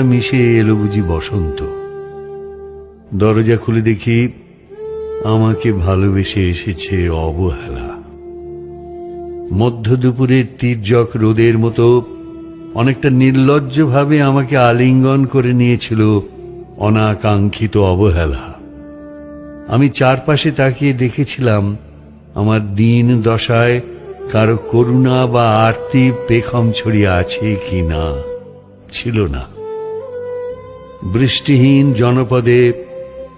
মিশে এলো বুঝি বসন্ত। দরজা খুলে দেখি আমাকে ভালোবেসে এসেছে অবহেলা। মধ্য দুপুরের তীর্যক রোদের মতো অনেকটা নির্লজ্জভাবে আমাকে আলিঙ্গন করে নিয়েছিল অনাকাঙ্ক্ষিত অবহেলা। আমি চারপাশে তাকিয়ে দেখেছিলাম আমার দিন দশায় কারো করুণা বা আরতি পেখম ছড়িয়ে আছে কি না। ছিল না। বৃষ্টিহীন জনপদে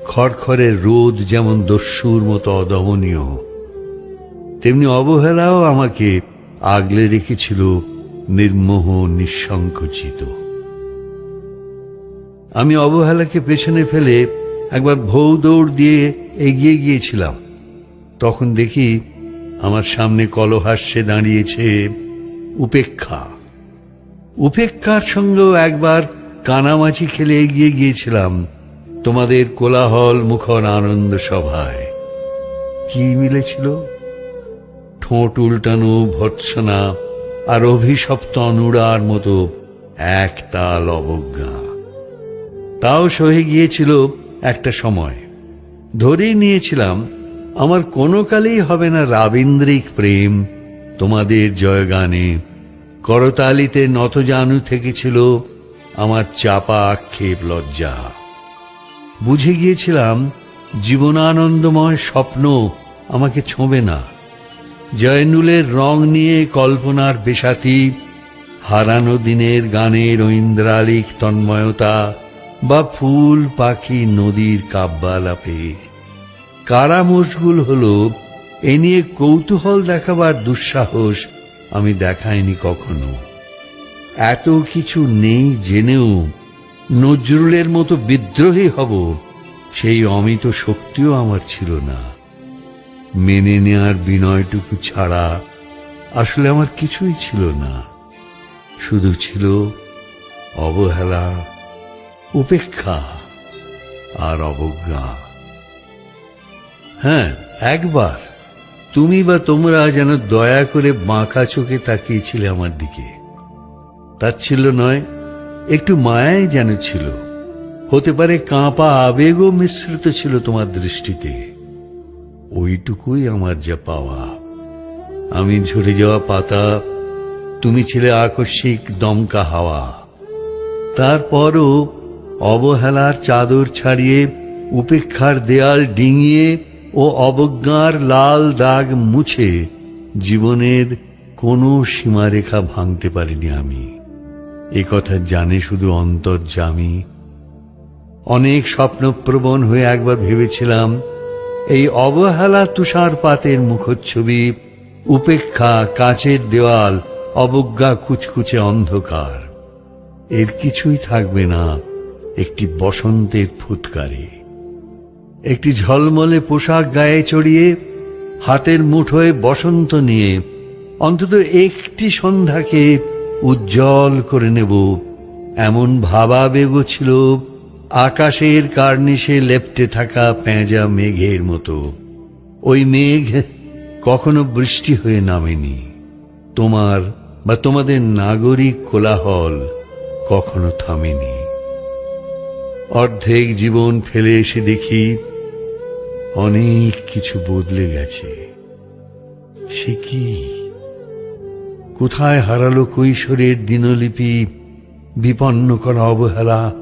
খড়খড়ের রোদ যেমন দস্যুর মতো অদমনীয়, তেমনি অবহেলাও আমাকে আগলে রেখেছিল নির্মোহ নিঃসংকোচিত। আমি অবহেলাকে পেছনে ফেলে একবার ভৌ দৌড় দিয়ে এগিয়ে গিয়েছিলাম। তখন দেখি আমার সামনে কলহাস্যে দাঁড়িয়েছে উপেক্ষা। উপেক্ষার সঙ্গেও একবার কানামাছি খেলে এগিয়ে গিয়েছিলাম তোমাদের কোলাহল মুখর আনন্দ সভায়। কি মিলেছিল? ঠোঁট উল্টানো ভর্ৎসনা আর অভিশপ্ত অনুরার মতো একতাল অবজ্ঞা। তাও সহে গিয়েছিল একটা সময়। ধরেই নিয়েছিলাম আমার কোনো কালেই হবে না রাবীন্দ্রিক প্রেম। তোমাদের জয়গানে করতালিতে নতজানু থেকেছিল আমার চাপা আক্ষেপ লজ্জা। বুঝে গিয়েছিলাম জীবনানন্দময় স্বপ্ন আমাকে ছোঁবে না। জয়নুলের রং নিয়ে কল্পনার বেশাতি, হারানো দিনের গানের ঐন্দ্রালিক তন্ময়তা বা ফুল পাখি নদীর কাব্যালাপে কারা মশগুল হলো এ নিয়ে কৌতূহল দেখাবার দুঃসাহস আমি দেখাইনি কখনো। এত কিছু নেই জেনেও নজরুলের মতো বিদ্রোহী হব সেই অমিত শক্তিও আমার ছিল না। মেনে নেয়ার বিনয়টুকু ছাড়া আসলে আমার কিছুই ছিল না। শুধু ছিল অবহেলা, উপেক্ষা আর অবজ্ঞা। হ্যাঁ, একবার তুমি বা তোমরা যেন দয়া করে বাঁকা চোখে তাকিয়েছিলে আমার দিকে। তাচ্ছিল্য নয়, একটু মায়াই যেন ছিল। হতে পারে কাঁপা আবেগও মিশ্রিত ছিল তোমার দৃষ্টিতে। ওইটুকুই আমার যা পাওয়া। আমি ঝরে যাওয়া পাতা, তুমি ছিলে আকস্মিক দমকা হাওয়া। তারপরও অবহেলার চাদর ছাড়িয়ে, উপেক্ষার দেয়াল ডিঙিয়ে ও অবজ্ঞার লাল দাগ মুছে জীবনের কোনো সীমারেখা ভাঙতে পারিনি আমি। এ কথা জানে শুধু অন্তর্যামী। অনেক স্বপ্নপ্রবণ হয়ে একবার ভেবেছিলাম এই অবহেলা তুষারপাতের মুখচ্ছবি, উপেক্ষা কাঁচের দেওয়াল, অবজ্ঞা কুচকুচে অন্ধকার, এর কিছুই থাকবে না একটি বসন্তের ফুৎকারে। একটি ঝলমলে পোশাক গায়ে চড়িয়ে, হাতের মুঠোয় বসন্ত নিয়ে অন্তত একটি সন্ধ্যাকে উজ্জ্বল করে নেব, এমন ভাবাবেগ ছিল আকাশের কার্নিশে লেপ্টে থাকা পেঁজা মেঘের মতো। ওই মেঘ কখনো বৃষ্টি হয়ে নামেনি। তোমার বা তোমাদের নাগরিক কোলাহল কখনো থামেনি। অর্ধেক জীবন ফেলে এসে দেখি অনেক কিছু বদলে গেছে। সে কি? কোথায় হারালো কৈশোরের দিনলিপি, বিপন্ন করা অবহেলা?